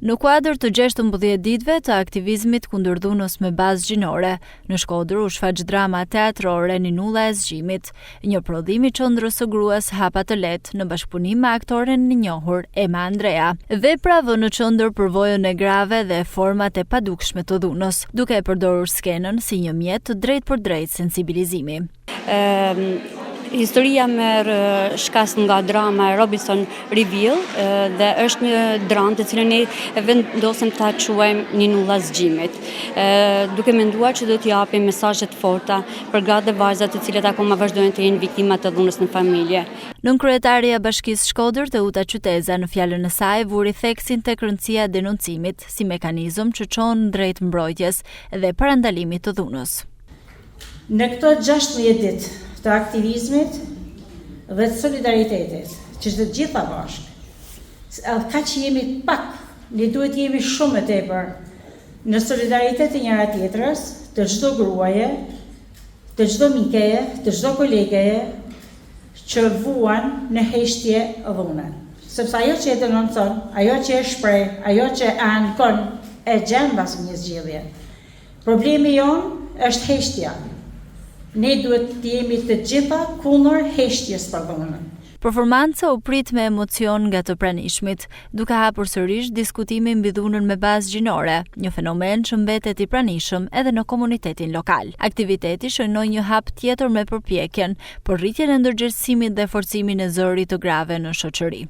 Në kuadër të 16 ditëve të aktivizmit kundër dhunës me bazë gjinore, në Shkodër u shfaq drama teatrore Ninulla e Zgjimit, një prodhim i qendrës së gruas Hapa të lehtë në bashkëpunim me aktoren e njohur Ema Andrea. Vepra vë në qendër përvojën e grave dhe format e padukshme të dhunës, duke e përdorur skenën si një mjet të drejtpërdrejtë sensibilizimi. Historia merr shkas nga drama Robinson Reveal dhe është një dramë të cilën ne vendosëm ta quajmë Ninulla e Zgjimit, duke menduar që do t'i japim mesazhe të forta për gratë dhe vajzat të cilat akoma vazhdojnë të jenë viktima të dhunës në familje. Nënkryetaria e Bashkisë Shkodër Teuta Qyteza në fjalën e saj vuri theksin tek rëndësia e denoncimit si mekanizëm që çon drejt mbrojtjes dhe parandalimit të dhunës. Në këto 16 ditë të aktivizmit dhe të solidaritetit, që të gjitha bashkë, ka që jemi pak, ne duhet jemi shumë e tepër në solidaritet të njëra tjetrës, të çdo gruaje, të çdo mikeje, të çdo kolegeje, që vuan në heshtje dhunën. Sepse ajo që e denoncon, ajo që e shpreh, ajo që e ankon, e gjen mbas një zgjidhje. Problemi jon është heshtja. Ne duhet të jemi të gjitha kundër heshtjes për dhunën. Performanca u prit me emocion nga të pranishmit, duke hapur sërish diskutimin mbi dhunën me bazë gjinore, një fenomen që mbetet i pranishëm edhe në komunitetin lokal. Aktiviteti shënoi një hap tjetër me përpjekjen për rritjen e ndërgjegjësimit dhe forcimin e zërit të grave në shoqëri.